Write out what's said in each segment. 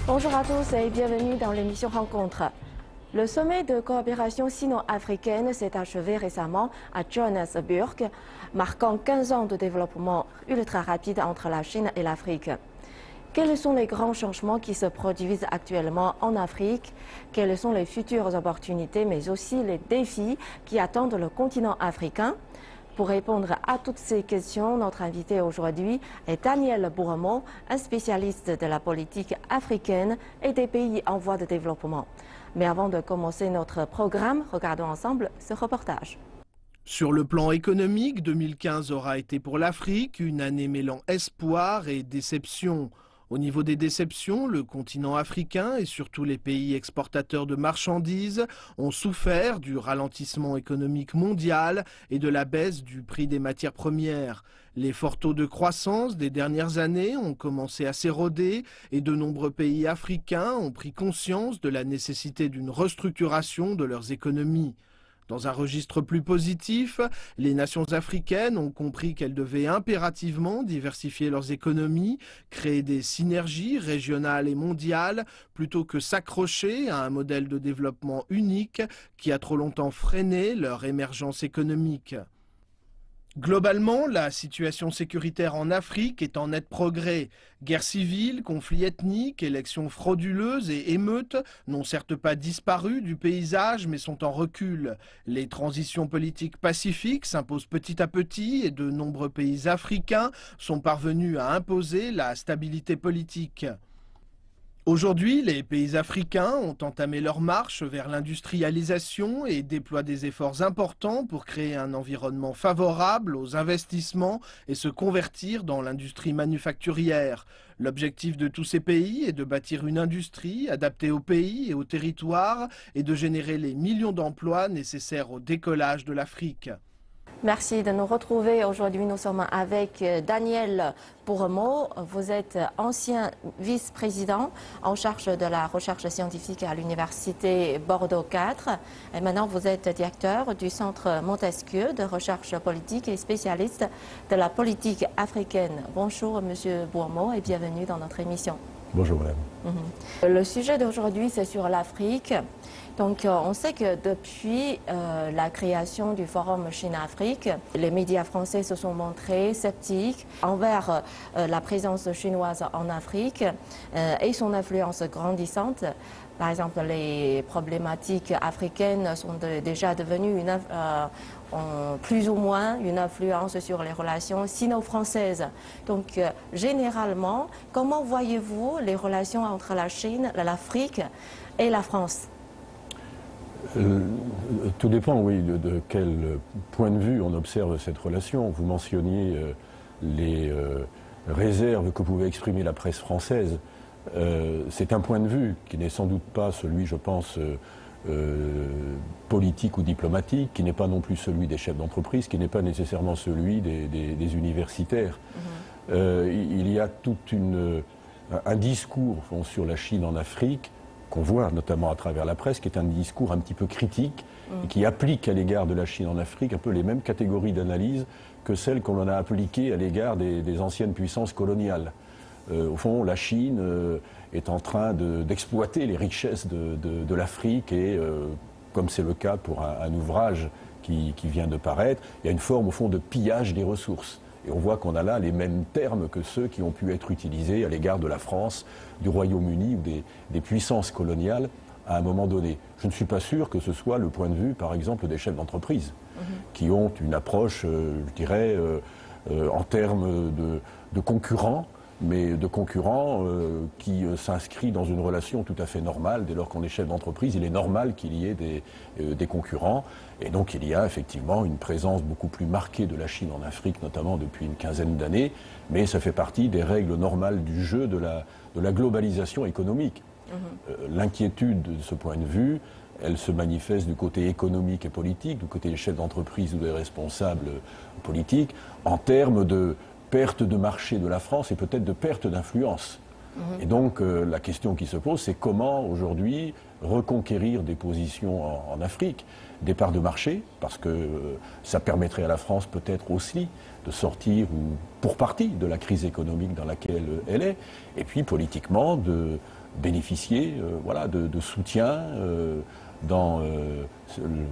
Bonjour à tous et bienvenue dans l'émission Rencontre. Le sommet de coopération sino-africaine s'est achevé récemment à Johannesburg, marquant 15 ans de développement ultra rapide entre la Chine et l'Afrique. Quels sont les grands changements qui se produisent actuellement en Afrique? Quelles sont les futures opportunités, mais aussi les défis qui attendent le continent africain? Pour répondre à toutes ces questions, notre invité aujourd'hui est Daniel Bourremont, un spécialiste de la politique africaine et des pays en voie de développement. Mais avant de commencer notre programme, regardons ensemble ce reportage. Sur le plan économique, 2015 aura été pour l'Afrique une année mêlant espoir et déception. Au niveau des déceptions, le continent africain et surtout les pays exportateurs de marchandises ont souffert du ralentissement économique mondial et de la baisse du prix des matières premières. Les forts taux de croissance des dernières années ont commencé à s'éroder et de nombreux pays africains ont pris conscience de la nécessité d'une restructuration de leurs économies. Dans un registre plus positif, les nations africaines ont compris qu'elles devaient impérativement diversifier leurs économies, créer des synergies régionales et mondiales, plutôt que s'accrocher à un modèle de développement unique qui a trop longtemps freiné leur émergence économique. Globalement, la situation sécuritaire en Afrique est en net progrès. Guerre civile, conflits ethniques, élections frauduleuses et émeutes n'ont certes pas disparu du paysage mais sont en recul. Les transitions politiques pacifiques s'imposent petit à petit et de nombreux pays africains sont parvenus à imposer la stabilité politique. Aujourd'hui, les pays africains ont entamé leur marche vers l'industrialisation et déploient des efforts importants pour créer un environnement favorable aux investissements et se convertir dans l'industrie manufacturière. L'objectif de tous ces pays est de bâtir une industrie adaptée au pays et au territoire et de générer les millions d'emplois nécessaires au décollage de l'Afrique. Merci de nous retrouver. Aujourd'hui, nous sommes avec Daniel Bourremont. Vous êtes ancien vice-président en charge de la recherche scientifique à l'université Bordeaux 4. Et maintenant, vous êtes directeur du Centre Montesquieu de recherche politique et spécialiste de la politique africaine. Bonjour, monsieur Bourremont, et bienvenue dans notre émission. Bonjour, madame. Le sujet d'aujourd'hui, c'est sur l'Afrique. Donc, on sait que depuis la création du Forum Chine-Afrique, les médias français se sont montrés sceptiques envers la présence chinoise en Afrique et son influence grandissante. Par exemple, les problématiques africaines sont déjà devenues plus ou moins une influence sur les relations sino-françaises. Donc, généralement, comment voyez-vous les relations entre la Chine, l'Afrique et la France ? Tout dépend, oui, de quel point de vue on observe cette relation. Vous mentionniez les réserves que pouvait exprimer la presse française. C'est un point de vue qui n'est sans doute pas celui, je pense, politique ou diplomatique, qui n'est pas non plus celui des chefs d'entreprise, qui n'est pas nécessairement celui des universitaires. Il y a tout un discours sur la Chine en Afrique, qu'on voit notamment à travers la presse, qui est un discours un petit peu critique, et qui applique à l'égard de la Chine en Afrique un peu les mêmes catégories d'analyse que celles qu'on en a appliquées à l'égard des anciennes puissances coloniales. Au fond, la Chine est en train d'exploiter les richesses de l'Afrique et, comme c'est le cas pour un ouvrage qui vient de paraître, il y a une forme, au fond, de pillage des ressources. Et on voit qu'on a là les mêmes termes que ceux qui ont pu être utilisés à l'égard de la France, du Royaume-Uni ou des puissances coloniales à un moment donné. Je ne suis pas sûr que ce soit le point de vue, par exemple, des chefs d'entreprise, qui ont une approche, je dirais, en termes de concurrents, mais de concurrents qui s'inscrit dans une relation tout à fait normale. Dès lors qu'on est chef d'entreprise, il est normal qu'il y ait des concurrents. Et donc il y a effectivement une présence beaucoup plus marquée de la Chine en Afrique, notamment depuis une quinzaine d'années, mais ça fait partie des règles normales du jeu de la globalisation économique. L'inquiétude de ce point de vue, elle se manifeste du côté économique et politique, du côté des chefs d'entreprise ou des responsables politiques, en termes de perte de marché de la France et peut-être de perte d'influence. Et donc la question qui se pose, c'est comment aujourd'hui reconquérir des positions en Afrique, des parts de marché, parce que ça permettrait à la France peut-être aussi de sortir, ou pour partie, de la crise économique dans laquelle elle est, et puis politiquement bénéficier voilà, de soutien dans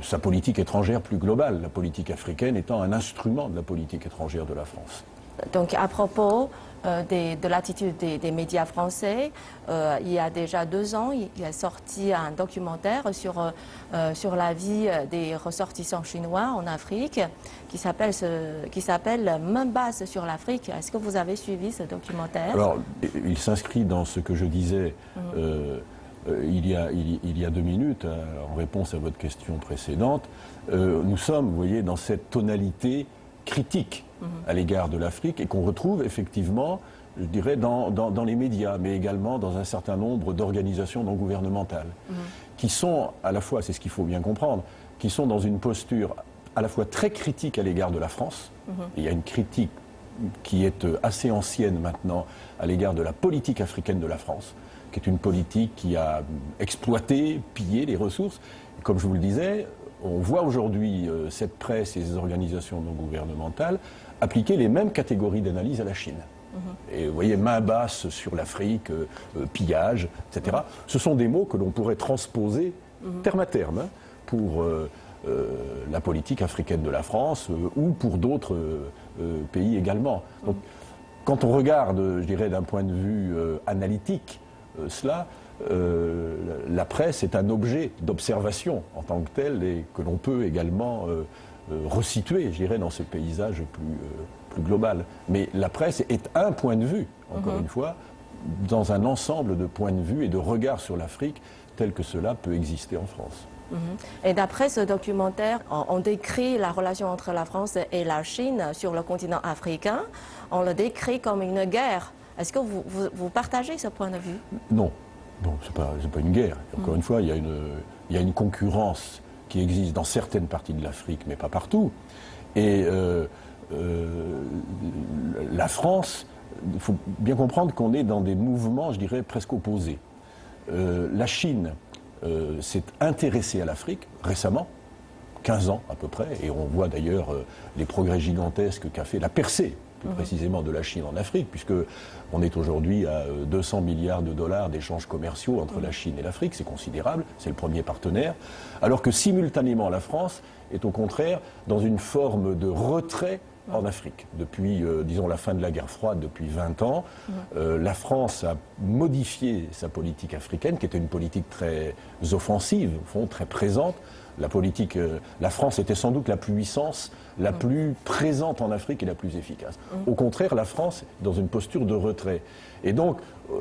sa politique étrangère plus globale, la politique africaine étant un instrument de la politique étrangère de la France. Donc à propos de l'attitude des médias français, il y a déjà 2 ans, il est sorti un documentaire sur la vie des ressortissants chinois en Afrique qui s'appelle Main basse sur l'Afrique. Est-ce que vous avez suivi ce documentaire? Alors, il s'inscrit dans ce que je disais il y a 2 minutes, en réponse à votre question précédente. Nous sommes, vous voyez, dans cette tonalité critique à l'égard de l'Afrique et qu'on retrouve effectivement, je dirais, dans les médias, mais également dans un certain nombre d'organisations non gouvernementales, qui sont à la fois, c'est ce qu'il faut bien comprendre, qui sont dans une posture à la fois très critique à l'égard de la France. Et il y a une critique qui est assez ancienne maintenant à l'égard de la politique africaine de la France, qui est une politique qui a exploité, pillé les ressources. Et comme je vous le disais, on voit aujourd'hui cette presse et ces organisations non gouvernementales appliquer les mêmes catégories d'analyse à la Chine. Et vous voyez, main basse sur l'Afrique, pillage, etc. Ce sont des mots que l'on pourrait transposer terme à terme pour la politique africaine de la France ou pour d'autres pays également. Donc, quand on regarde, je dirais, d'un point de vue analytique, cela, la presse est un objet d'observation en tant que tel et que l'on peut également resituer, je dirais, dans ce paysage plus global. Mais la presse est un point de vue, encore une fois, dans un ensemble de points de vue et de regards sur l'Afrique tel que cela peut exister en France. Et d'après ce documentaire, on décrit la relation entre la France et la Chine sur le continent africain. On le décrit comme une guerre. Est-ce que vous partagez ce point de vue? Non. Non, c'est pas une guerre. Encore une fois, il y a une concurrence qui existe dans certaines parties de l'Afrique, mais pas partout. Et la France, il faut bien comprendre qu'on est dans des mouvements, je dirais, presque opposés. La Chine s'est intéressée à l'Afrique récemment, 15 ans à peu près, et on voit d'ailleurs les progrès gigantesques qu'a fait la percée, plus précisément de la Chine en Afrique, puisque on est aujourd'hui à 200 milliards de dollars d'échanges commerciaux entre la Chine et l'Afrique, c'est considérable, c'est le premier partenaire, alors que simultanément la France est au contraire dans une forme de retrait en Afrique. Depuis, disons, la fin de la guerre froide, depuis 20 ans, la France a modifié sa politique africaine, qui était une politique très offensive, au fond, très présente. La France était sans doute la puissance la plus présente en Afrique et la plus efficace. Au contraire, la France est dans une posture de retrait. Et donc,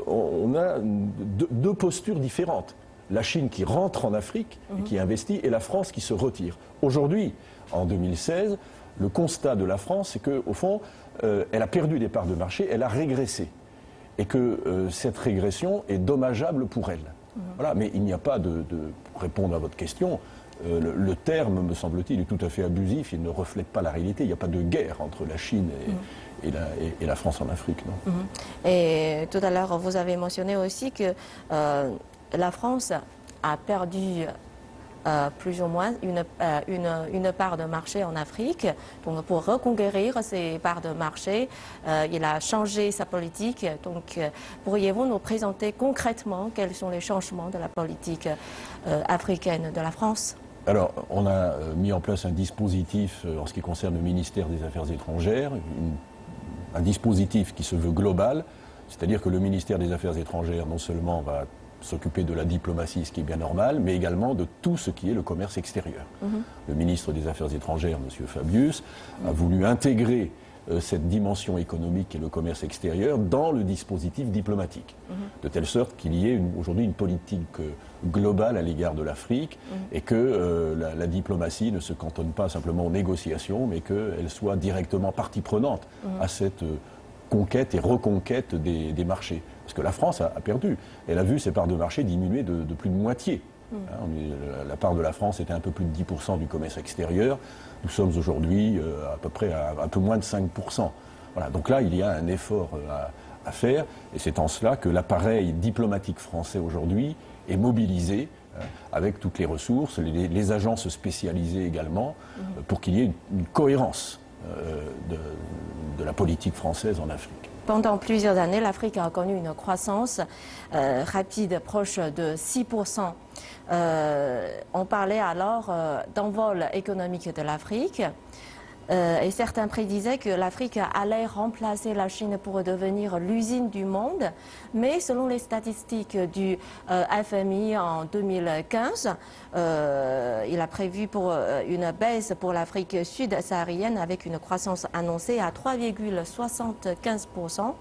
on a deux postures différentes. La Chine qui rentre en Afrique et qui investit, et la France qui se retire. Aujourd'hui, en 2016, le constat de la France, c'est qu'au fond, elle a perdu des parts de marché, elle a régressé. Et que cette régression est dommageable pour elle. Voilà, mais il n'y a pas pour répondre à votre question, le terme, me semble-t-il, est tout à fait abusif, il ne reflète pas la réalité. Il n'y a pas de guerre entre la Chine et la France en Afrique. Non. Et tout à l'heure, vous avez mentionné aussi que la France a perdu plus ou moins une part de marché en Afrique. Donc, pour reconquérir ces parts de marché, il a changé sa politique. Donc, pourriez-vous nous présenter concrètement quels sont les changements de la politique africaine de la France ? Alors, on a mis en place un dispositif en ce qui concerne le ministère des Affaires étrangères, un dispositif qui se veut global, c'est-à-dire que le ministère des Affaires étrangères non seulement va s'occuper de la diplomatie, ce qui est bien normal, mais également de tout ce qui est le commerce extérieur. Le ministre des Affaires étrangères, M. Fabius, a voulu intégrer cette dimension économique et le commerce extérieur dans le dispositif diplomatique, de telle sorte qu'il y ait aujourd'hui une politique globale à l'égard de l'Afrique et que la diplomatie ne se cantonne pas simplement aux négociations, mais qu'elle soit directement partie prenante à cette conquête et reconquête des marchés. Parce que la France a perdu. Elle a vu ses parts de marché diminuer de plus de moitié. La part de la France était un peu plus de 10% du commerce extérieur. Nous sommes aujourd'hui à peu près à un peu moins de 5%. Voilà. Donc là, il y a un effort à faire. Et c'est en cela que l'appareil diplomatique français aujourd'hui est mobilisé avec toutes les ressources, les agences spécialisées également, pour qu'il y ait une cohérence de la politique française en Afrique. Pendant plusieurs années, l'Afrique a connu une croissance rapide, proche de 6%. On parlait alors d'envol économique de l'Afrique. Et certains prédisaient que l'Afrique allait remplacer la Chine pour devenir l'usine du monde. Mais selon les statistiques du FMI en 2015, il a prévu pour une baisse pour l'Afrique sud-saharienne avec une croissance annoncée à 3,75%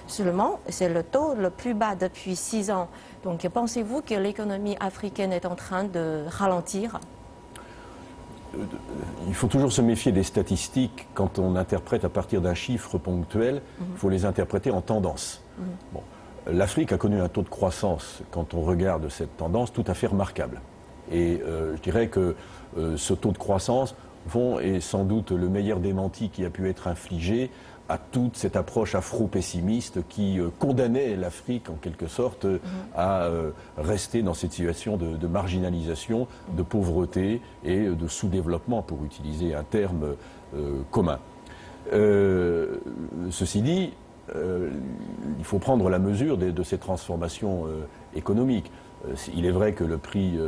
seulement. C'est le taux le plus bas depuis 6 ans. Donc pensez-vous que l'économie africaine est en train de ralentir ? Il faut toujours se méfier des statistiques quand on interprète à partir d'un chiffre ponctuel. Il faut les interpréter en tendance. Bon. L'Afrique a connu un taux de croissance, quand on regarde cette tendance, tout à fait remarquable. Et je dirais que ce taux de croissance est sans doute le meilleur démenti qui a pu être infligé à toute cette approche afro-pessimiste qui condamnait l'Afrique en quelque sorte à rester dans cette situation de marginalisation, de pauvreté et de sous-développement, pour utiliser un terme commun. Ceci dit, il faut prendre la mesure de ces transformations économiques. Il est vrai que le prix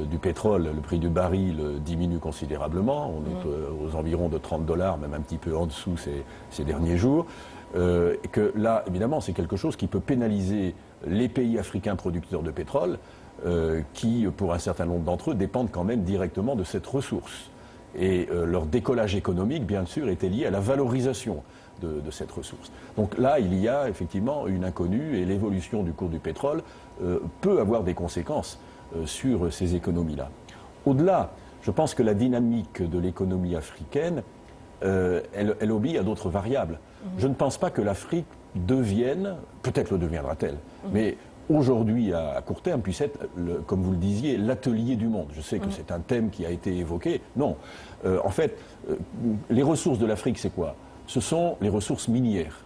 du pétrole, le prix du baril diminue considérablement. On est aux environs de $30, même un petit peu en dessous ces derniers jours. Et que là, évidemment, c'est quelque chose qui peut pénaliser les pays africains producteurs de pétrole, qui, pour un certain nombre d'entre eux, dépendent quand même directement de cette ressource. Et leur décollage économique, bien sûr, était lié à la valorisation de cette ressource. Donc là, il y a effectivement une inconnue et l'évolution du cours du pétrole peut avoir des conséquences sur ces économies-là. Au-delà, je pense que la dynamique de l'économie africaine, elle obéit à d'autres variables. Je ne pense pas que l'Afrique devienne, peut-être le deviendra-t-elle, mais aujourd'hui, à court terme, puisse être, comme vous le disiez, l'atelier du monde. Je sais que c'est un thème qui a été évoqué. Non. En fait, les ressources de l'Afrique, c'est quoi? Ce sont les ressources minières,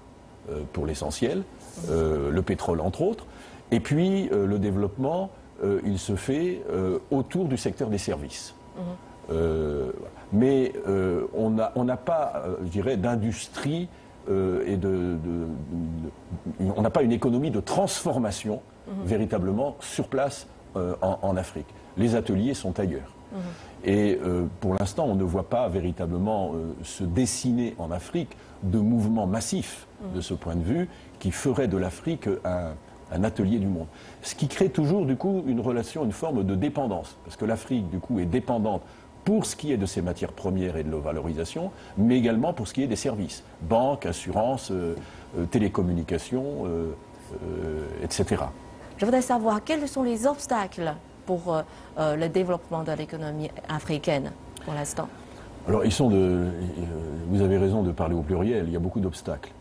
pour l'essentiel, le pétrole entre autres, et puis le développement, il se fait autour du secteur des services. Mais on n'a pas, je dirais, d'industrie et on n'a pas une économie de transformation véritablement sur place en Afrique. Les ateliers sont ailleurs. Et pour l'instant, on ne voit pas véritablement se dessiner en Afrique de mouvements massifs de ce point de vue qui feraient de l'Afrique un atelier du monde. Ce qui crée toujours, du coup, une relation, une forme de dépendance. Parce que l'Afrique, du coup, est dépendante pour ce qui est de ses matières premières et de leur valorisation, mais également pour ce qui est des services. Banques, assurances, télécommunications, etc. Je voudrais savoir quels sont les obstacles pour le développement de l'économie africaine pour l'instant. Alors, vous avez raison de parler au pluriel, il y a beaucoup d'obstacles.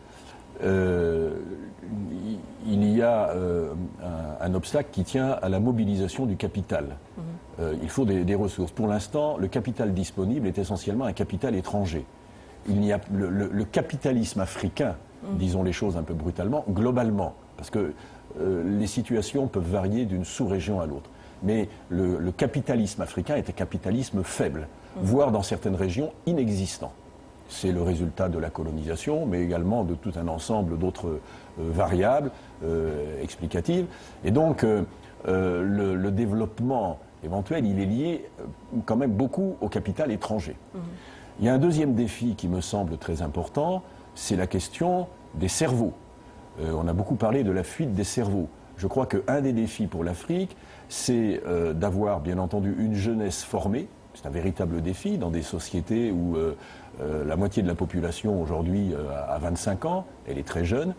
Il y a un obstacle qui tient à la mobilisation du capital. Il faut des ressources. Pour l'instant, le capital disponible est essentiellement un capital étranger. Le capitalisme africain, disons les choses un peu brutalement, globalement, parce que les situations peuvent varier d'une sous-région à l'autre. Mais le capitalisme africain est un capitalisme faible, voire dans certaines régions inexistant. C'est le résultat de la colonisation, mais également de tout un ensemble d'autres variables explicatives. Et donc, le développement éventuel, il est lié quand même beaucoup au capital étranger. Il y a un deuxième défi qui me semble très important, c'est la question des cerveaux. On a beaucoup parlé de la fuite des cerveaux. Je crois qu'un des défis pour l'Afrique, c'est d'avoir, bien entendu, une jeunesse formée. C'est un véritable défi dans des sociétés où la moitié de la population aujourd'hui a 25 ans, elle est très jeune.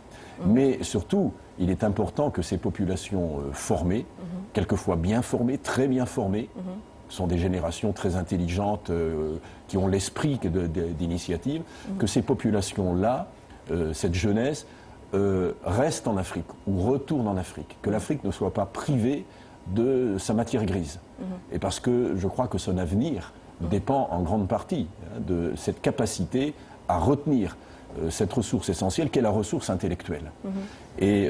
Mais surtout, il est important que ces populations formées, quelquefois bien formées, très bien formées, sont des générations très intelligentes qui ont l'esprit d'initiative, que ces populations-là, cette jeunesse, reste en Afrique ou retourne en Afrique, que l'Afrique ne soit pas privée de sa matière grise. Et parce que je crois que son avenir dépend en grande partie de cette capacité à retenir cette ressource essentielle qu'est la ressource intellectuelle. Et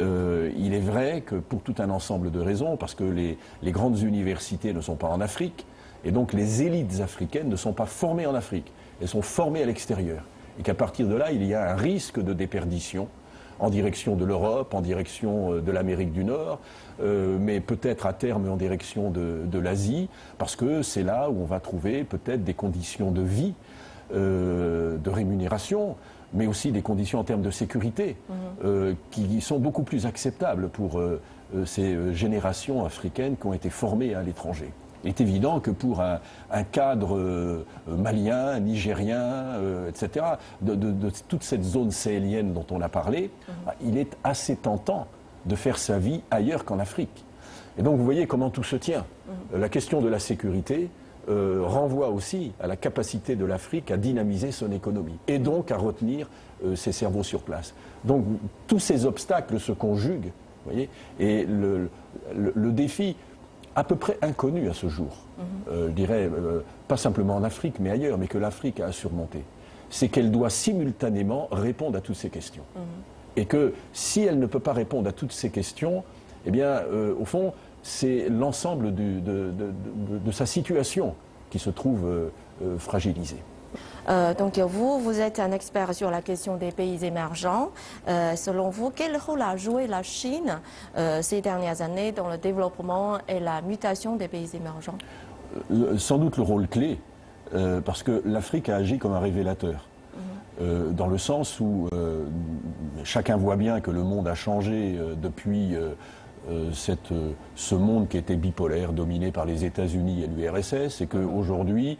il est vrai que pour tout un ensemble de raisons, parce que les grandes universités ne sont pas en Afrique, et donc les élites africaines ne sont pas formées en Afrique, elles sont formées à l'extérieur. Et qu'à partir de là, il y a un risque de déperdition en direction de l'Europe, en direction de l'Amérique du Nord, mais peut-être à terme en direction de l'Asie, parce que c'est là où on va trouver peut-être des conditions de vie, de rémunération, mais aussi des conditions en termes de sécurité qui sont beaucoup plus acceptables pour ces générations africaines qui ont été formées à l'étranger. Il est évident que pour un cadre malien, nigérien, etc., de toute cette zone sahélienne dont on a parlé, il est assez tentant de faire sa vie ailleurs qu'en Afrique. Et donc vous voyez comment tout se tient. La question de la sécurité renvoie aussi à la capacité de l'Afrique à dynamiser son économie et donc à retenir ses cerveaux sur place. Donc tous ces obstacles se conjuguent, vous voyez, et le défi à peu près inconnu à ce jour, je dirais, pas simplement en Afrique, mais ailleurs, mais que l'Afrique a à surmonter, c'est qu'elle doit simultanément répondre à toutes ces questions. Et que si elle ne peut pas répondre à toutes ces questions, eh bien, au fond, c'est l'ensemble de sa situation qui se trouve fragilisée. Donc vous êtes un expert sur la question des pays émergents. Selon vous, quel rôle a joué la Chine ces dernières années dans le développement et la mutation des pays émergents? Sans doute le rôle clé, parce que l'Afrique a agi comme un révélateur. Dans le sens où chacun voit bien que le monde a changé depuis ce monde qui était bipolaire, dominé par les États-Unis et l'URSS, et qu'aujourd'hui,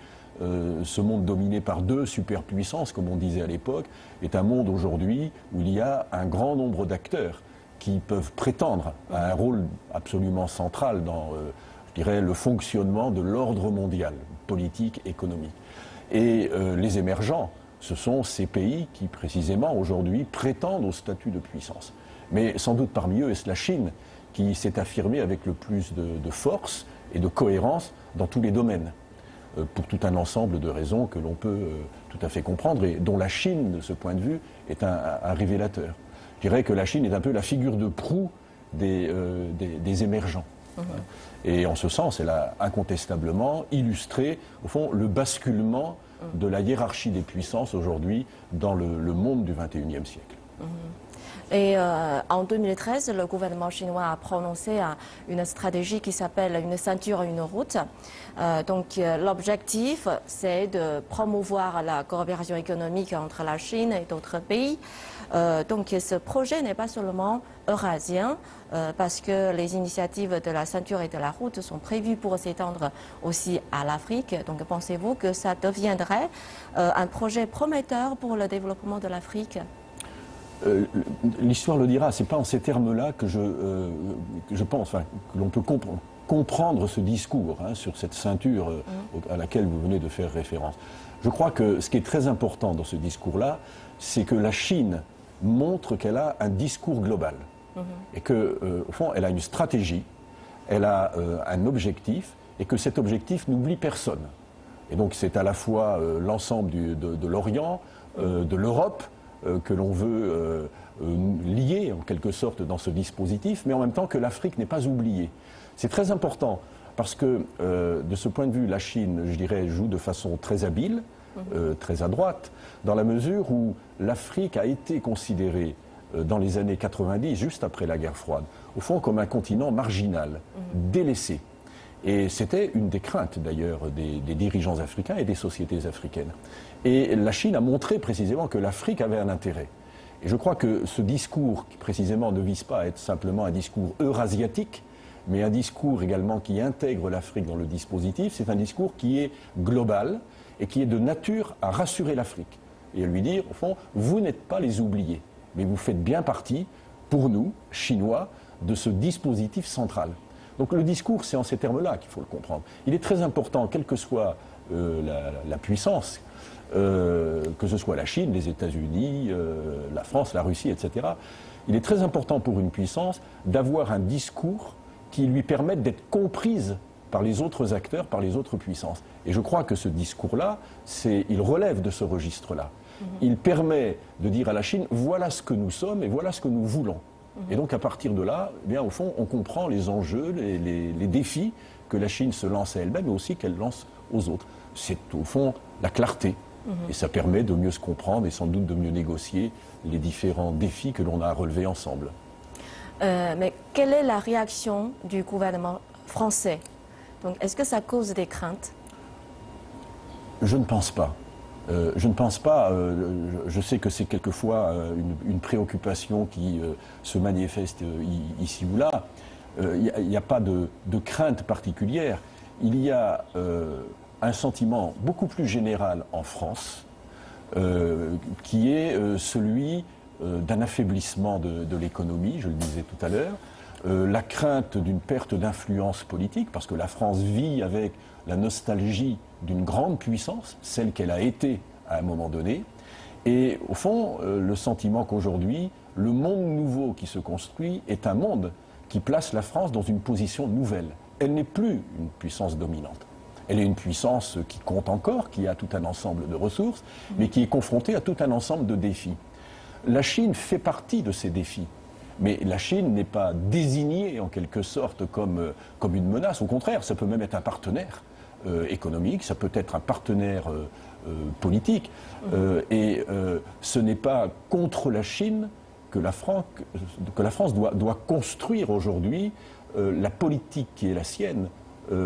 ce monde dominé par deux superpuissances, comme on disait à l'époque, est un monde aujourd'hui où il y a un grand nombre d'acteurs qui peuvent prétendre à un rôle absolument central dans, je dirais, le fonctionnement de l'ordre mondial, politique, économique. Et les émergents, ce sont ces pays qui, précisément, aujourd'hui, prétendent au statut de puissance. Mais sans doute parmi eux, est-ce la Chine qui s'est affirmée avec le plus de force et de cohérence dans tous les domaines, pour tout un ensemble de raisons que l'on peut tout à fait comprendre et dont la Chine, de ce point de vue, est un révélateur. Je dirais que la Chine est un peu la figure de proue des émergents. Et en ce sens, elle a incontestablement illustré, au fond, le basculement de la hiérarchie des puissances aujourd'hui dans le monde du XXIe siècle. Et en 2013, le gouvernement chinois a prononcé une stratégie qui s'appelle une ceinture, une route. Donc l'objectif, c'est de promouvoir la coopération économique entre la Chine et d'autres pays. Donc ce projet n'est pas seulement eurasien, parce que les initiatives de la ceinture et de la route sont prévues pour s'étendre aussi à l'Afrique. Donc pensez-vous que ça deviendrait un projet prometteur pour le développement de l'Afrique? L'histoire le dira, c'est pas en ces termes-là que je pense, enfin, que l'on peut comprendre ce discours sur cette ceinture à laquelle vous venez de faire référence. Je crois que ce qui est très important dans ce discours-là, c'est que la Chine montre qu'elle a un discours global et que, au fond, elle a une stratégie, elle a un objectif et que cet objectif n'oublie personne. Et donc c'est à la fois l'ensemble de l'Orient, de l'Europe, que l'on veut lier en quelque sorte dans ce dispositif, mais en même temps que l'Afrique n'est pas oubliée. C'est très important parce que de ce point de vue, la Chine, je dirais, joue de façon très habile, très à droite, dans la mesure où l'Afrique a été considérée dans les années 90, juste après la guerre froide, au fond comme un continent marginal, délaissé. Et c'était une des craintes d'ailleurs des dirigeants africains et des sociétés africaines. Et la Chine a montré précisément que l'Afrique avait un intérêt. Et je crois que ce discours, qui précisément ne vise pas à être simplement un discours eurasiatique, mais un discours également qui intègre l'Afrique dans le dispositif, c'est un discours qui est global et qui est de nature à rassurer l'Afrique. Et à lui dire, au fond, vous n'êtes pas les oubliés, mais vous faites bien partie, pour nous, Chinois, de ce dispositif central. Donc le discours, c'est en ces termes-là qu'il faut le comprendre. Il est très important, quelle que soit la puissance, que ce soit la Chine, les États-Unis, la France, la Russie, etc. Il est très important pour une puissance d'avoir un discours qui lui permette d'être comprise par les autres acteurs, par les autres puissances. Et je crois que ce discours-là, il relève de ce registre-là. Il permet de dire à la Chine, voilà ce que nous sommes et voilà ce que nous voulons. Et donc à partir de là, eh bien, au fond, on comprend les enjeux, les défis que la Chine se lance à elle-même, mais aussi qu'elle lance aux autres. C'est au fond la clarté Et ça permet de mieux se comprendre et sans doute de mieux négocier les différents défis que l'on a à relever ensemble. Mais quelle est la réaction du gouvernement français? Donc, est-ce que ça cause des craintes? Je ne pense pas. Je ne pense pas. Je sais que c'est quelquefois une préoccupation qui se manifeste ici ou là. Il n'y a pas de crainte particulière. Il y a un sentiment beaucoup plus général en France qui est celui d'un affaiblissement de l'économie, je le disais tout à l'heure, la crainte d'une perte d'influence politique, parce que la France vit avec la nostalgie d'une grande puissance, celle qu'elle a été à un moment donné, et au fond, le sentiment qu'aujourd'hui, le monde nouveau qui se construit est un monde qui place la France dans une position nouvelle. Elle n'est plus une puissance dominante. Elle est une puissance qui compte encore, qui a tout un ensemble de ressources, mais qui est confrontée à tout un ensemble de défis. La Chine fait partie de ces défis. Mais la Chine n'est pas désignée en quelque sorte comme une menace. Au contraire, ça peut même être un partenaire économique, ça peut être un partenaire politique. Et ce n'est pas contre la Chine que la France doit construire aujourd'hui la politique qui est la sienne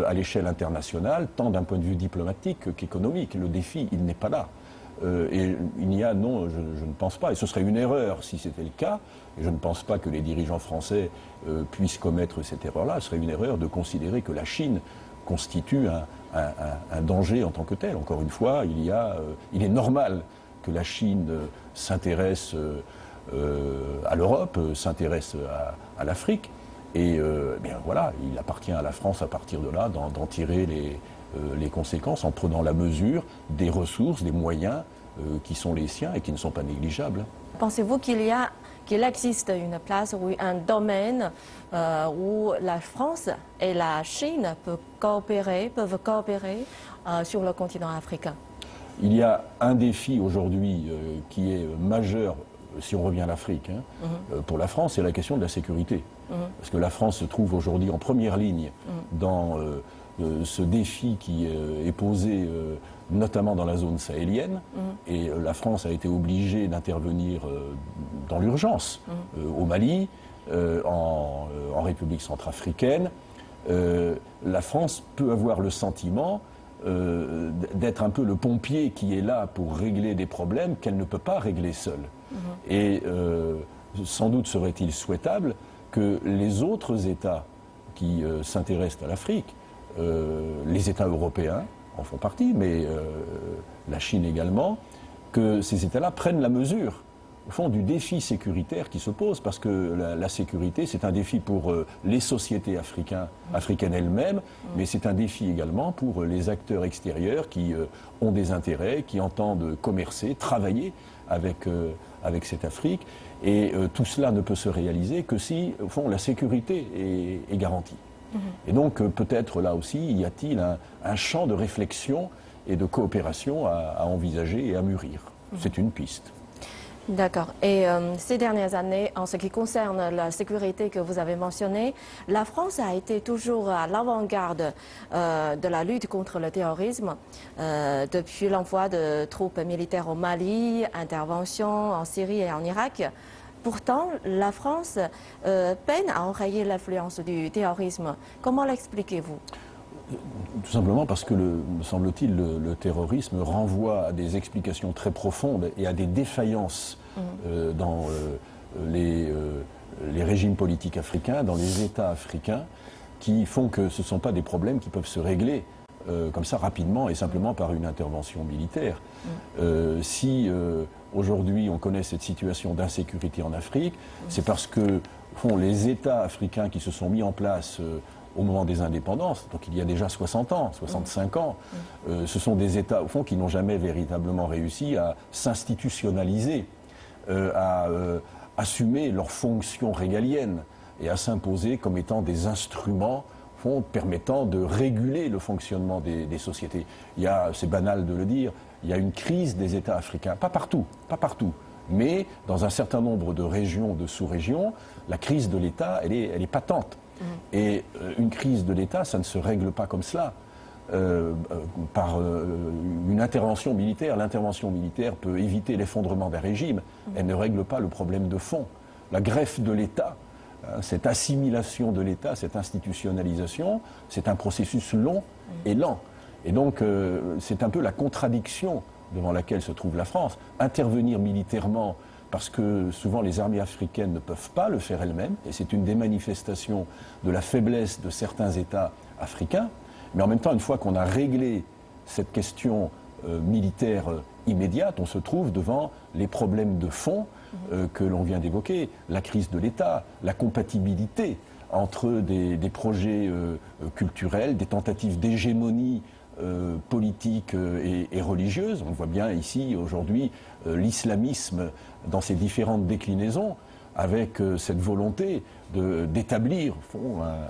à l'échelle internationale, tant d'un point de vue diplomatique qu'économique. Le défi, il n'est pas là. Et il n'y a, non, je ne pense pas, et ce serait une erreur si c'était le cas, et je ne pense pas que les dirigeants français puissent commettre cette erreur-là, ce serait une erreur de considérer que la Chine constitue un danger en tant que tel. Encore une fois, il est normal que la Chine s'intéresse à l'Europe, s'intéresse à l'Afrique, et bien voilà, il appartient à la France à partir de là d'en tirer les conséquences en prenant la mesure des ressources, des moyens qui sont les siens et qui ne sont pas négligeables. Pensez-vous qu'il existe une place ou un domaine où la France et la Chine peuvent coopérer sur le continent africain? Il y a un défi aujourd'hui qui est majeur, si on revient à l'Afrique, pour la France, c'est la question de la sécurité. Parce que la France se trouve aujourd'hui en première ligne dans ce défi qui est posé notamment dans la zone sahélienne. Et la France a été obligée d'intervenir dans l'urgence au Mali, en République centrafricaine. La France peut avoir le sentiment d'être un peu le pompier qui est là pour régler des problèmes qu'elle ne peut pas régler seule. Et sans doute serait-il souhaitable que les autres États qui s'intéressent à l'Afrique, les États européens en font partie, mais la Chine également, que ces États-là prennent la mesure, au fond, du défi sécuritaire qui se pose, parce que la sécurité, c'est un défi pour les sociétés africaines elles-mêmes, mais c'est un défi également pour les acteurs extérieurs qui ont des intérêts, qui entendent commercer, travailler avec cette Afrique. Et tout cela ne peut se réaliser que si, au fond, la sécurité est garantie. Et donc, peut-être là aussi, y a-t-il un champ de réflexion et de coopération à envisager et à mûrir. C'est une piste. D'accord. Et ces dernières années, en ce qui concerne la sécurité que vous avez mentionnée, la France a été toujours à l'avant-garde de la lutte contre le terrorisme, depuis l'envoi de troupes militaires au Mali, intervention en Syrie et en Irak. Pourtant, la France peine à enrayer l'influence du terrorisme. Comment l'expliquez-vous? Tout simplement parce que, me semble-t-il, le terrorisme renvoie à des explications très profondes et à des défaillances dans les régimes politiques africains, dans les États africains, qui font que ce ne sont pas des problèmes qui peuvent se régler comme ça rapidement et simplement par une intervention militaire. Si aujourd'hui on connaît cette situation d'insécurité en Afrique, c'est parce que les États africains qui se sont mis en place au moment des indépendances, donc il y a déjà 60 ans, 65 ans, ce sont des États, au fond, qui n'ont jamais véritablement réussi à s'institutionnaliser, à assumer leurs fonctions régaliennes et à s'imposer comme étant des instruments permettant de réguler le fonctionnement des sociétés. C'est banal de le dire, il y a une crise des États africains, pas partout, mais dans un certain nombre de régions, de sous-régions, la crise de l'État, elle est patente. Et une crise de l'État, ça ne se règle pas comme cela. par une intervention militaire. L'intervention militaire peut éviter l'effondrement d'un régime. Elle ne règle pas le problème de fond. La greffe de l'État, cette assimilation de l'État, cette institutionnalisation, c'est un processus long et lent. Et donc, c'est un peu la contradiction devant laquelle se trouve la France. Intervenir militairement, parce que souvent les armées africaines ne peuvent pas le faire elles-mêmes, et c'est une des manifestations de la faiblesse de certains États africains. Mais en même temps, une fois qu'on a réglé cette question militaire immédiate, on se trouve devant les problèmes de fond que l'on vient d'évoquer, la crise de l'État, la compatibilité entre des projets culturels, des tentatives d'hégémonie politique et religieuse. On voit bien ici aujourd'hui l'islamisme dans ses différentes déclinaisons, avec cette volonté d'établir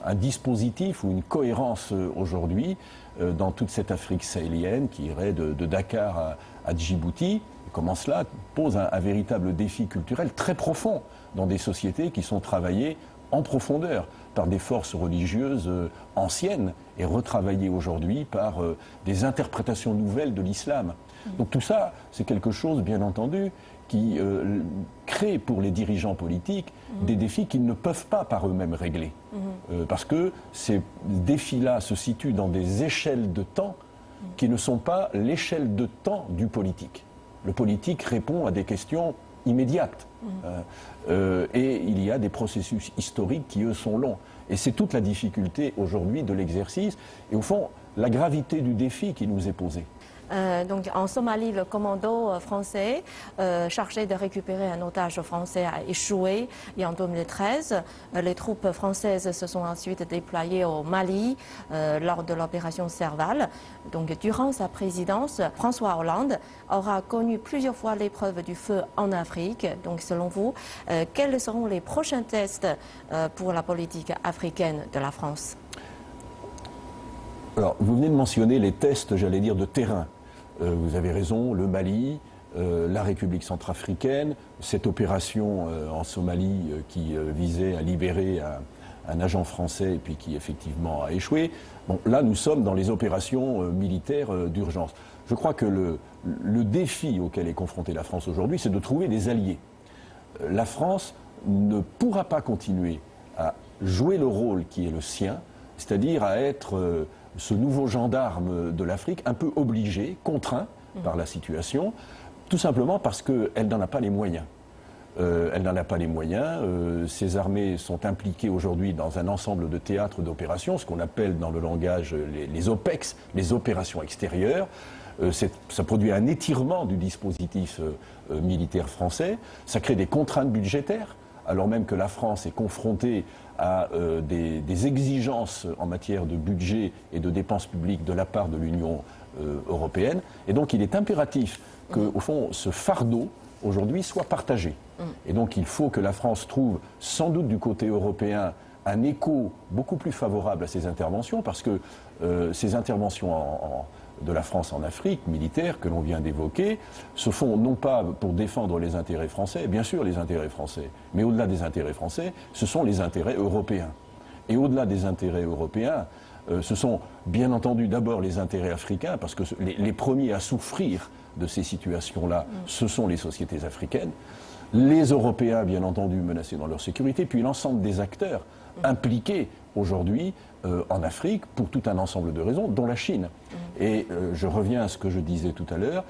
un dispositif ou une cohérence aujourd'hui dans toute cette Afrique sahélienne qui irait de Dakar à Djibouti. Comment cela pose un véritable défi culturel très profond dans des sociétés qui sont travaillées en profondeur par des forces religieuses anciennes et retravaillées aujourd'hui par des interprétations nouvelles de l'islam. Donc tout ça, c'est quelque chose, bien entendu, qui crée pour les dirigeants politiques des défis qu'ils ne peuvent pas par eux-mêmes régler. Parce que ces défis-là se situent dans des échelles de temps qui ne sont pas l'échelle de temps du politique. Le politique répond à des questions immédiates. Et il y a des processus historiques qui, eux, sont longs. Et c'est toute la difficulté aujourd'hui de l'exercice et, au fond, la gravité du défi qui nous est posé. Donc en Somalie, le commando français chargé de récupérer un otage français a échoué et en 2013. Les troupes françaises se sont ensuite déployées au Mali lors de l'opération Serval. Donc durant sa présidence, François Hollande aura connu plusieurs fois l'épreuve du feu en Afrique. Donc selon vous, quels seront les prochains tests pour la politique africaine de la France? Alors, vous venez de mentionner les tests, j'allais dire, de terrain. Vous avez raison, le Mali, la République centrafricaine, cette opération en Somalie qui visait à libérer un agent français et puis qui effectivement a échoué. Bon, là, nous sommes dans les opérations militaires d'urgence. Je crois que le défi auquel est confrontée la France aujourd'hui, c'est de trouver des alliés. La France ne pourra pas continuer à jouer le rôle qui est le sien, c'est-à-dire à être ce nouveau gendarme de l'Afrique, un peu obligé, contraint par la situation, tout simplement parce qu'elle n'en a pas les moyens. Elle n'en a pas les moyens. Ces armées sont impliquées aujourd'hui dans un ensemble de théâtres d'opérations, ce qu'on appelle dans le langage les OPEX, les opérations extérieures. Ça produit un étirement du dispositif militaire français. Ça crée des contraintes budgétaires, alors même que la France est confrontée à des exigences en matière de budget et de dépenses publiques de la part de l'Union européenne. Et donc il est impératif que, au fond, ce fardeau, aujourd'hui, soit partagé. Et donc il faut que la France trouve, sans doute du côté européen, un écho beaucoup plus favorable à ces interventions, parce que ces interventions de la France en Afrique, militaires, que l'on vient d'évoquer, se font non pas pour défendre les intérêts français, bien sûr les intérêts français, mais au-delà des intérêts français, ce sont les intérêts européens. Et au-delà des intérêts européens, ce sont bien entendu d'abord les intérêts africains, parce que les premiers à souffrir de ces situations-là, ce sont les sociétés africaines, les Européens, bien entendu, menacés dans leur sécurité, puis l'ensemble des acteurs impliqués aujourd'hui en Afrique pour tout un ensemble de raisons, dont la Chine. Et je reviens à ce que je disais tout à l'heure,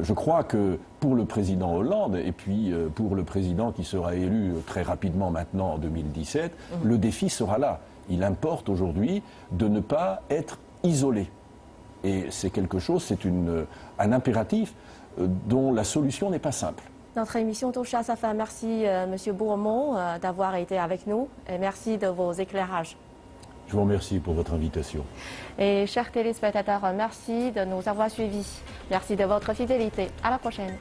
je crois que pour le président Hollande et puis pour le président qui sera élu très rapidement maintenant en 2017, le défi sera là. Il importe aujourd'hui de ne pas être isolé. Et c'est quelque chose, c'est un impératif dont la solution n'est pas simple. Notre émission touche à sa fin. Merci M. Bourmont d'avoir été avec nous et merci de vos éclairages. Je vous remercie pour votre invitation. Et chers téléspectateurs, merci de nous avoir suivis. Merci de votre fidélité. À la prochaine.